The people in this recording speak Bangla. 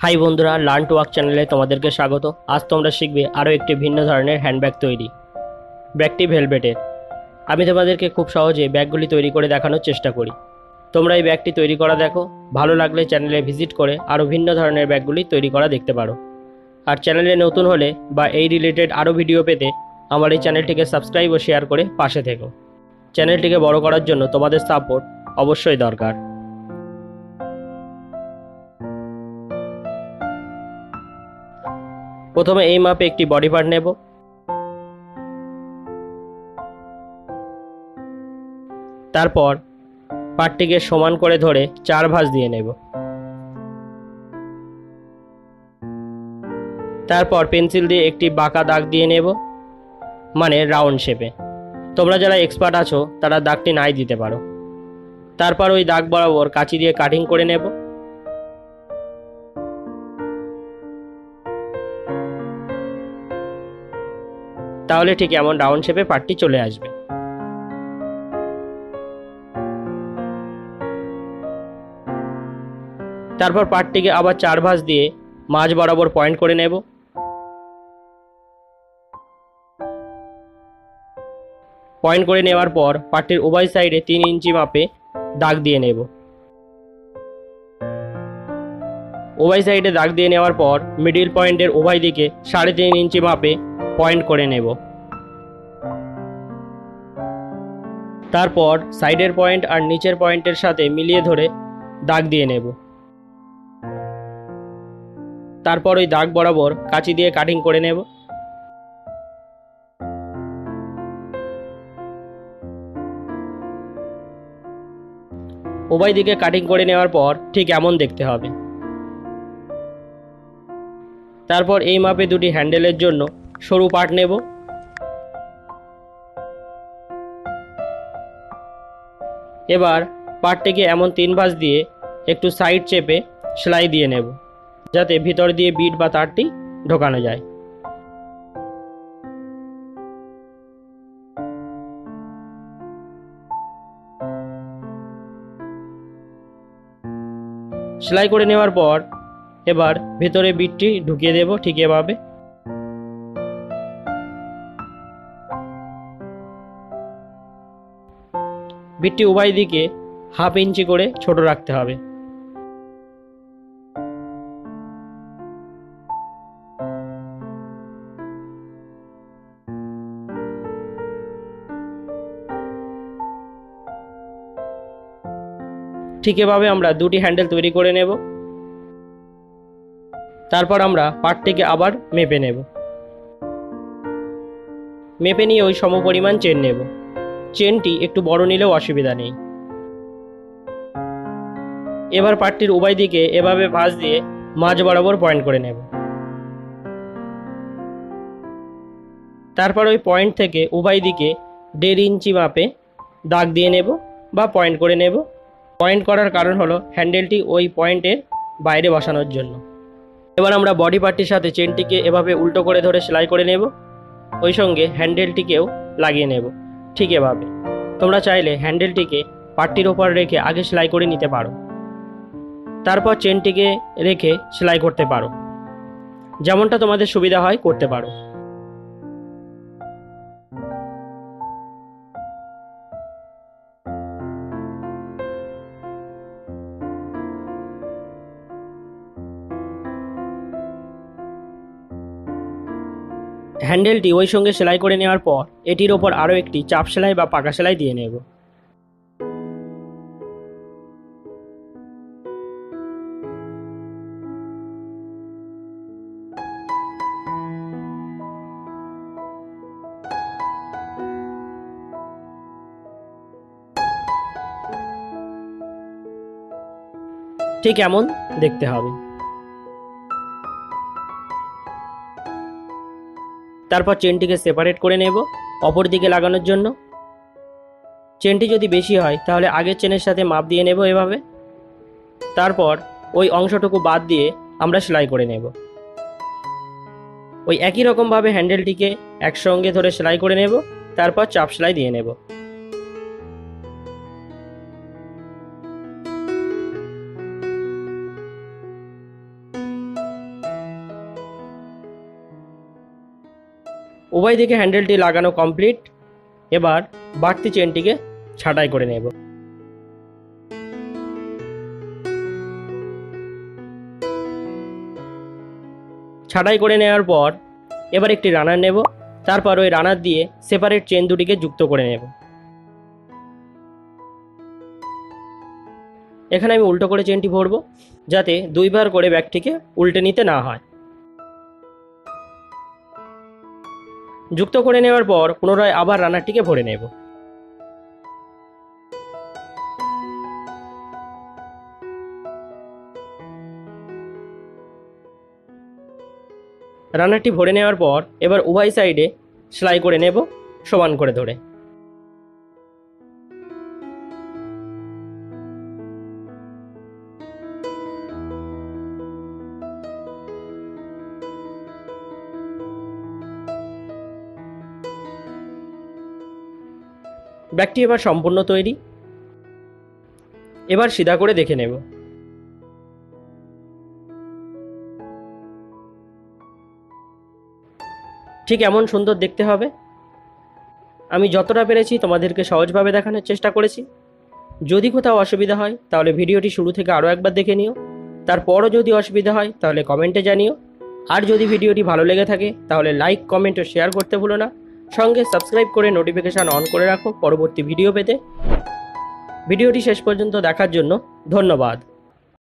হাই বন্ধুরা, লার্ন টু ওয়ার্ক চ্যানেলে তোমাদেরকে স্বাগত। আজ তোমরা শিখবে আরও একটি ভিন্ন ধরনের হ্যান্ডব্যাগ তৈরি। ব্যাগটি ভেলভেটের। আমি তোমাদেরকে খুব সহজে ব্যাগগুলি তৈরি করে দেখানোর চেষ্টা করি। তোমরা এই ব্যাগটি তৈরি করা দেখো, ভালো লাগলে চ্যানেলে ভিজিট করে আরও ভিন্ন ধরনের ব্যাগগুলি তৈরি করা দেখতে পারো। আর চ্যানেলে নতুন হলে বা এই রিলেটেড আরও ভিডিও পেতে আমার এই চ্যানেলটিকে সাবস্ক্রাইব ও শেয়ার করে পাশে থেকো। চ্যানেলটিকে বড় করার জন্য তোমাদের সাপোর্ট অবশ্যই দরকার। প্রথমে এই মাপে একটি বডি পার্ট নেব। তারপর পার্টটিকে সমান করে ধরে 4 ভাঁজ দিয়ে নেব। তারপর পেন্সিল দিয়ে একটি বাঁকা দাগ দিয়ে নেব, মানে রাউন্ড শেপে। তোমরা যারা এক্সপার্ট আছো তারা দাগটি নাই দিতে পারো। তারপর ওই দাগ বরাবর কাঁচি দিয়ে কাটিং করে নেব। তাহলে ঠিক এমন রাউন্ড শেপে পার্টটি চলে আসবে। তারপর পার্টটিকে আবার 4 ভাঁজ দিয়ে মাঝ বরাবর পয়েন্ট করে নেব। পয়েন্ট করে নেওয়ার পর পার্টটির উভয় সাইডে 3 ইঞ্চি মাপে দাগ দিয়ে নেব। উভয় সাইডে দাগ দিয়ে নেওয়ার পর মিডিল পয়েন্টের উভয় দিকে 3.5 ইঞ্চি মাপে পয়েন্ট করে নেব। তারপর সাইডের পয়েন্ট আর নিচের পয়েন্টের সাথে মিলিয়ে ধরে দাগ দিয়ে নেব। তারপর ওই দাগ বরাবর কাঁচি দিয়ে কাটিং করে নেব। উভয় দিকে কাটিং করে নেওয়ার পর ঠিক এমন দেখতে হবে। তারপর এই মাপে দুটি হ্যান্ডেলের জন্য সরু পার্ট নেব। এবার পার্টটিকে এমন 3 ভাঁজ দিয়ে একটু সাইড চেপে সেলাই দিয়ে নেব, যাতে ভিতর দিয়ে বিট বা তারটি ঢোকানো যায়। সেলাই করে নেওয়ার পর এবার ভেতরে বিটটি ঢুকিয়ে দেব ঠিক এভাবে। বিটটি উভয় দিকে 1/2 ইঞ্চি করে ছোট রাখতে হবে। ঠিক এভাবে আমরা দুটি হ্যান্ডেল তৈরি করে নেব। তারপর আমরা পার্টটিকে আবার মেপে নেব। মেপে নিয়ে ওই সমপরিমাণ চেন নেব। চেনটি একটু বড় নিলেও অসুবিধা নেই। এবার পার্টটির উভয় দিকে এভাবে ভাঁজ দিয়ে মাঝ বরাবর পয়েন্ট করে নেব। তারপর ওই পয়েন্ট থেকে উভয় দিকে 1.5 ইঞ্চি মাপে দাগ দিয়ে নেব বা পয়েন্ট করে নেব। পয়েন্ট করার কারণ হলো হ্যান্ডেলটি ওই পয়েন্টের বাইরে বসানোর জন্য। এবার আমরা বডি পার্টটির সাথে চেনটিকে এভাবে উল্টো করে ধরে সেলাই করে নেব। ওই সঙ্গে হ্যান্ডেলটিকেও লাগিয়ে নেব ঠিক এভাবে। তোমরা চাইলে হ্যান্ডেলটিকে পার্টটির ওপর রেখে আগে সেলাই করে নিতে পারো, তারপর চেনটিকে রেখে সেলাই করতে পারো। যেমনটা তোমাদের সুবিধা হয় করতে পারো। হ্যান্ডেলটি ওই সঙ্গে সেলাই করে নেওয়ার পর এটির ওপর আরও একটি চাপ সেলাই বা পাকা সেলাই দিয়ে নেব। ঠিক এমন দেখতে হবে। তারপর চেনটিকে সেপারেট করে নেব অপর দিকে লাগানোর জন্য। চেনটি যদি বেশি হয় তাহলে আগের চেনের সাথে মাপ দিয়ে নেব এভাবে। তারপর ওই অংশটুকু বাদ দিয়ে আমরা সেলাই করে নেব। ওই একই রকমভাবে হ্যান্ডেলটিকে একসঙ্গে ধরে সেলাই করে নেব। তারপর চাপ সেলাই দিয়ে নেব। উভয় দিকে হ্যান্ডেলটি লাগানো কমপ্লিট। এবার বাড়তি চেনটিকে ছাঁটাই করে নেব। ছাঁটাই করে নেওয়ার পর এবার একটি রানার নেব, তারপর ওই রানার দিয়ে সেপারেট চেন দুটিকে যুক্ত করে নেব। এখানে আমি উল্টো করে চেনটি ভরবো, যাতে দুইবার করে ব্যাগটিকে উল্টে নিতে না হয়। যুক্ত করে নেওয়ার পর পুনরায় আবার রানারটিকে ভরে নেব। রানারটি ভরে নেওয়ার পর এবার উভয় সাইডে সেলাই করে নেব সমান করে ধরে। ব্যাগটি এবার সম্পূর্ণ তৈরি। এবার সিধা করে দেখে নেব। ঠিক এমন সুন্দর দেখতে হবে। আমি যতটা পেরেছি তোমাদেরকে সহজভাবে দেখানোর চেষ্টা করেছি। যদি কোথাও অসুবিধা হয় তাহলে ভিডিওটি শুরু থেকে আরও একবার দেখে নিও। তারপরও যদি অসুবিধা হয় তাহলে কমেন্টে জানিও। আর যদি ভিডিওটি ভালো লেগে থাকে তাহলে লাইক, কমেন্ট ও শেয়ার করতে ভুলো না। সঙ্গে সাবস্ক্রাইব করে নোটিফিকেশান অন করে রাখো পরবর্তী ভিডিও পেতে। ভিডিওটি শেষ পর্যন্ত দেখার জন্য ধন্যবাদ।